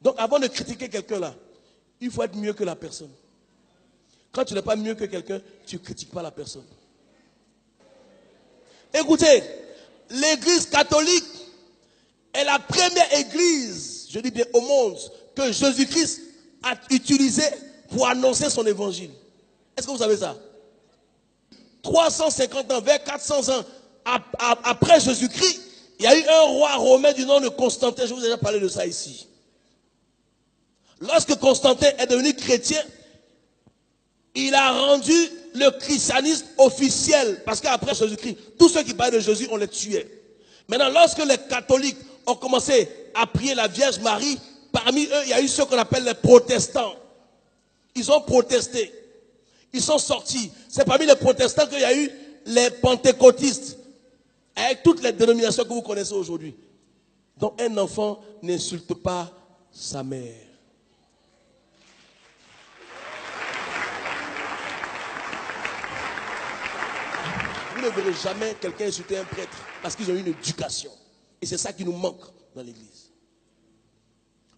Donc avant de critiquer quelqu'un là, il faut être mieux que la personne. Quand tu n'es pas mieux que quelqu'un, tu ne critiques pas la personne. Écoutez, l'église catholique est la première église, je dis bien au monde, que Jésus-Christ a utilisée pour annoncer son évangile. Est-ce que vous savez ça? 350 ans, vers 400 ans après Jésus-Christ, il y a eu un roi romain du nom de Constantin. Je vous ai déjà parlé de ça ici. Lorsque Constantin est devenu chrétien, il a rendu le christianisme officiel. Parce qu'après Jésus-Christ, tous ceux qui parlaient de Jésus, on les tuait. Maintenant, lorsque les catholiques ont commencé à prier la Vierge Marie, parmi eux, il y a eu ceux qu'on appelle les protestants. Ils ont protesté. Ils sont sortis. C'est parmi les protestants qu'il y a eu les pentecôtistes. Avec toutes les dénominations que vous connaissez aujourd'hui. Donc un enfant n'insulte pas sa mère. Vous ne verrez jamais quelqu'un insulter un prêtre parce qu'ils ont eu une éducation. Et c'est ça qui nous manque dans l'église.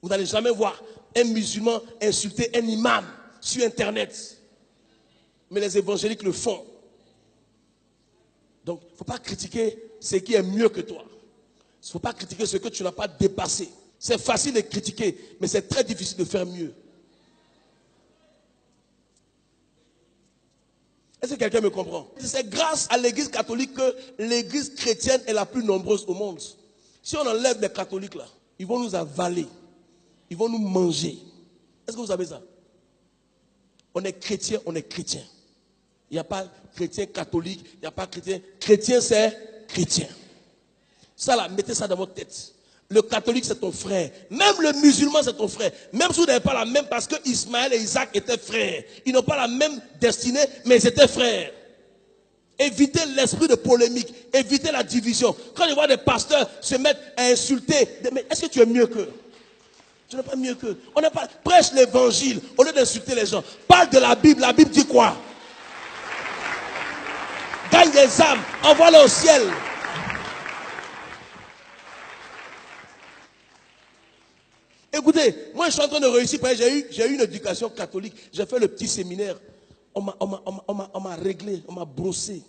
Vous n'allez jamais voir un musulman insulter un imam sur Internet. Mais les évangéliques le font. Donc, il ne faut pas critiquer ce qui est mieux que toi. Il ne faut pas critiquer ce que tu n'as pas dépassé. C'est facile de critiquer, mais c'est très difficile de faire mieux. Est-ce que quelqu'un me comprend? C'est grâce à l'église catholique que l'église chrétienne est la plus nombreuse au monde. Si on enlève les catholiques là, ils vont nous avaler. Ils vont nous manger. Est-ce que vous savez ça? On est chrétien, on est chrétien. Il n'y a pas chrétien catholique, il n'y a pas chrétien. Chrétien, c'est chrétien. Ça là, mettez ça dans votre tête. Le catholique, c'est ton frère. Même le musulman, c'est ton frère. Même si vous n'avez pas la même, parce que Ismaël et Isaac étaient frères. Ils n'ont pas la même destinée, mais ils étaient frères. Évitez l'esprit de polémique. Évitez la division. Quand je vois des pasteurs se mettre à insulter, mais est-ce que tu es mieux qu'eux? Tu n'es pas mieux qu'eux. On n'est pas, prêche l'évangile au lieu d'insulter les gens. Parle de la Bible. La Bible dit quoi? Gagne des âmes. Envoie-les au ciel. Écoutez, moi je suis en train de réussir. J'ai eu une éducation catholique. J'ai fait le petit séminaire. On m'a réglé, on m'a brossé.